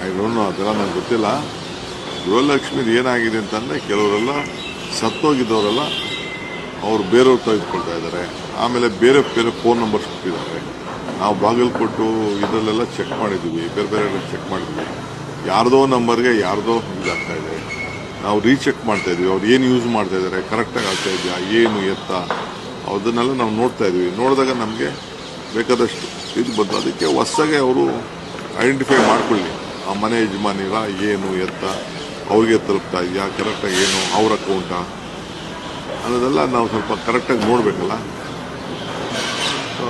I don't know, ಅದೆಲ್ಲ ನನಗೆ ಗೊತ್ತಿಲ್ಲ. ಗೃಹಲಕ್ಷ್ಮಿದು ಏನಾಗಿದೆ ಅಂತಂದರೆ ಕೆಲವರೆಲ್ಲ ಸತ್ತೋಗಿದ್ದವರೆಲ್ಲ ಅವರು ಬೇರೆಯವ್ರು ತೆಗೆದುಕೊಳ್ತಾ ಇದ್ದಾರೆ. ಆಮೇಲೆ ಬೇರೆ ಬೇರೆ ಫೋನ್ ನಂಬರ್ಸ್ ಕೊಟ್ಟಿದ್ದಾರೆ. ನಾವು ಬಾಗಲಕೋಟು ಇದರಲ್ಲೆಲ್ಲ ಚೆಕ್ ಮಾಡಿದ್ದೀವಿ, ಬೇರೆ ಬೇರೆ ಚೆಕ್ ಮಾಡಿದ್ವಿ. ಯಾರ್ದೋ ನಂಬರ್ಗೆ ಯಾರ್ದೋ ಇದಾಗ್ತಾ ಇದೆ. ನಾವು ರೀಚೆಕ್ ಮಾಡ್ತಾ ಇದ್ವಿ, ಅವ್ರು ಏನು ಯೂಸ್ ಮಾಡ್ತಾ ಇದ್ದಾರೆ, ಕರೆಕ್ಟಾಗಿ ಆಗ್ತಾ ಇದೆಯಾ, ಏನು ಎತ್ತ, ಅದನ್ನೆಲ್ಲ ನಾವು ನೋಡ್ತಾ ಇದ್ವಿ. ನೋಡಿದಾಗ ನಮಗೆ ಬೇಕಾದಷ್ಟು ಇದು ಬಂತು. ಅದಕ್ಕೆ ಹೊಸದಾಗಿ ಅವರು ಐಡೆಂಟಿಫೈ ಮಾಡ್ಕೊಳ್ಳಿ, ಆ ಮನೆ ಯಜಮಾನಿರ ಏನು ಎತ್ತ, ಅವ್ರಿಗೆ ತಲುಪ್ತಾ ಇದೆಯಾ, ಕರೆಕ್ಟಾಗಿ ಏನು ಅವ್ರ ಅಕೌಂಟಾ ಅನ್ನೋದೆಲ್ಲ ನಾವು ಸ್ವಲ್ಪ ಕರೆಕ್ಟಾಗಿ ನೋಡಬೇಕಲ್ಲ.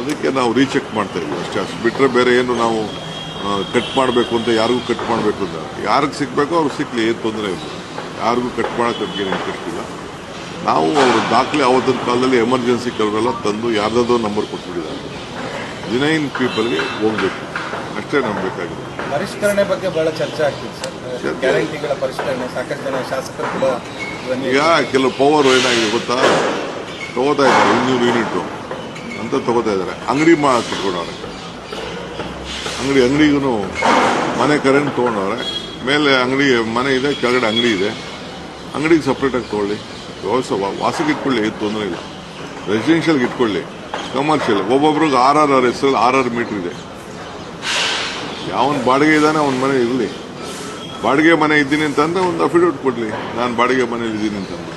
ಅದಕ್ಕೆ ನಾವು ರೀಚೆಕ್ ಮಾಡ್ತಾ ಇದ್ವಿ ಅಷ್ಟೇ. ಅಷ್ಟು ಬಿಟ್ಟರೆ ಬೇರೆ ಏನು ನಾವು ಕಟ್ ಮಾಡಬೇಕು ಅಂತ ಯಾರಿಗೂ ಕಟ್ ಮಾಡಬೇಕು ಅಂತ, ಯಾರಿಗೆ ಸಿಗಬೇಕೋ ಅವ್ರಿಗೆ ಸಿಕ್ಕಲಿ, ಏನು ತೊಂದರೆ ಇಲ್ಲ. ಯಾರಿಗೂ ಕಟ್ ಮಾಡೋಕ್ಕೆ ನಮಗೇನು ಇಂಟ್ರೆಸ್ಟ್ ಇಲ್ಲ. ನಾವು ಅವ್ರ ದಾಖಲೆ ಆವತ್ತಿನ ಕಾಲದಲ್ಲಿ ಎಮರ್ಜೆನ್ಸಿ ಕೆಲವರೆಲ್ಲ ತಂದು ಯಾರ್ದಾದ್ರೂ ನಂಬರ್ ಕೊಟ್ಬಿಟ್ಟಿದ್ದಾರೆ. ಜಿನೈನ್ ಪೀಪಲ್ಗೆ ಹೋಗಬೇಕು ಅಷ್ಟೇ ನಮ್ಗೆ ಬೇಕಾಗಿದೆ. ಪರಿಷ್ಕರಣೆ ಬಗ್ಗೆ ಬಹಳ ಚರ್ಚೆ ಆಗ್ತಿದೆ ಸರ್. ಗ್ಯಾರಂಟಿಗಳ ಪರಿಷ್ಕರಣೆ, ಸಾಕಷ್ಟು ಜನ ಶಾಸಕರು ಕೂಡ ಈಗ ಕೆಲವು ಪವರ್ ಏನಾಗಿದೆ ಗೊತ್ತಾ, ತಗೋತಾ ಇದ್ದಾರೆ 200 ಯೂನಿಟು ಅಂತ ತಗೋತಾ ಇದ್ದಾರೆ. ಅಂಗಡಿ ಕಟ್ಕೊಂಡವ್ರೆ, ಅಂಗಡಿಗೂ ಮನೆ ಕರೆಂಟ್ ತೊಗೊಂಡವ್ರೆ. ಮೇಲೆ ಅಂಗಡಿ ಮನೆ ಇದೆ, ಕೆಳಗಡೆ ಅಂಗಡಿ ಇದೆ. ಅಂಗಡಿಗೆ ಸಪ್ರೇಟಾಗಿ ತೊಗೊಳ್ಳಿ, ವಾಸಕ್ಕೆ ಇಟ್ಕೊಳ್ಳಿ, ಏನು ತೊಂದರೆ ಇಲ್ಲ. ರೆಸಿಡೆನ್ಷಿಯಲ್ಗೆ ಇಟ್ಕೊಳ್ಳಿ, ಕಮರ್ಷಿಯಲ್ ಒಬ್ಬೊಬ್ರಿಗೆ 6 ಹೆಸರಲ್ಲಿ 6 ಮೀಟ್ರ್ ಇದೆ. ಯಾವನ್ ಬಾಡಿಗೆ ಇದ್ದಾನೆ ಅವನ ಮನೆ ಇರಲಿ. ಬಾಡಿಗೆ ಮನೆ ಇದ್ದೀನಿ ಅಂತಂದ್ರೆ ಒಂದು ಅಫಿಡವಿಟ್ ಕೊಡಲಿ, ನಾನು ಬಾಡಿಗೆ ಮನೇಲಿ ಇದ್ದೀನಿ ಅಂತಂದ್ರೆ.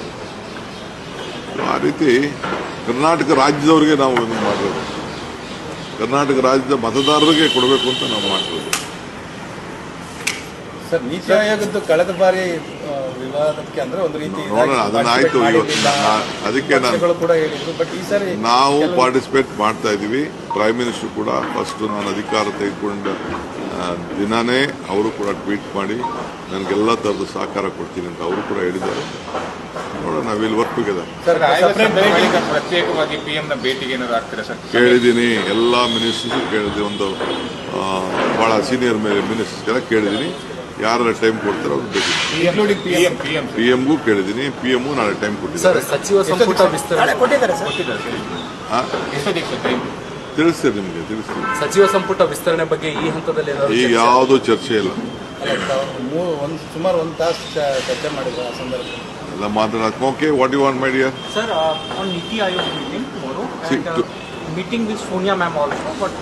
ಆ ರೀತಿ ಕರ್ನಾಟಕ ರಾಜ್ಯದವ್ರಿಗೆ ನಾವು ಇದನ್ನು ಮಾಡಿರೋದು, ಕರ್ನಾಟಕ ರಾಜ್ಯದ ಮತದಾರರಿಗೆ ಕೊಡಬೇಕು ಅಂತ ನಾವು ಮಾಡಿರೋದು. ಸರ್, ನೀತಿ ಆಯೋಗದ್ದು ಕಳೆದ ಬಾರಿ ವಿವಾದಕ್ಕೆ ಅಂದ್ರೆ ಒಂದು ರೀತಿ ನೋಡೋಣ, ಅದನ್ನಾಯ್ತು. ಅದಕ್ಕೆ ನಾವು ಪಾರ್ಟಿಸಿಪೇಟ್ ಮಾಡ್ತಾ ಇದೀವಿ. ಪ್ರೈಮ್ ಮಿನಿಸ್ಟರ್ ಕೂಡ ಫಸ್ಟ್ ನಾನು ಅಧಿಕಾರ ತೆಗೆದುಕೊಂಡ ದಿನಾನೇ ಅವರು ಕೂಡ ಟ್ವೀಟ್ ಮಾಡಿ ನನಗೆಲ್ಲ ಥರದ ಸಹಕಾರ ಕೊಡ್ತೀನಿ ಅಂತ ಅವರು ಕೂಡ ಹೇಳಿದ್ದಾರೆ. ನೋಡೋಣ, ನಾವಿಲ್ಲಿ ವರ್ಕ್ ಟುಗೆದರ್. ಪ್ರತ್ಯೇಕವಾಗಿ PM ನ ಭೇಟಿಗೆ ಏನಾದ್ರು ಆಗ್ತೀರಾ ಸರ್? ಕೇಳಿದ್ದೀನಿ, ಎಲ್ಲ ಮಿನಿಸ್ಟರ್ಸ್ ಕೇಳಿದ್ದೀನಿ. ಒಂದು ಬಹಳ ಸೀನಿಯರ್ ಮಿನಿಸ್ಟರ್ಸ್ಗೆಲ್ಲ ಕೇಳಿದ್ದೀನಿ. ಯಾರ ಟೈಮ್ ಕೊಡ್ತಾರೆ ಅವ್ರು ಬೇಕು. PM ಕೇಳಿದ್ದೀನಿ, PM ನಾಳೆ ಟೈಮ್ ಕೊಟ್ಟಿದ್ದಾರೆ. ಸಚಿವ ಸಂಪುಟ ವಿಸ್ತರಣೆ ತಿಳಿಸ್ತೀರಿ, ನಿಮಗೆ ತಿಳಿಸ್ತೀವಿ. ಸಚಿವ ಸಂಪುಟ ವಿಸ್ತರಣೆ ಬಗ್ಗೆ ಈ ಹಂತದಲ್ಲಿ ಈಗ ಯಾವುದೂ ಚರ್ಚೆ ಇಲ್ಲ. ಸುಮಾರು 1 ತಾಸು ಚರ್ಚೆ ಮಾಡಿದ್ರು ಆ ಸಂದರ್ಭದಲ್ಲಿ ಎಲ್ಲ ಮಾತಾಡೋದು. Okay, what you want my dear? Sir, on Niti Aayog meeting tomorrow, and meeting with Sonia ma'am also, but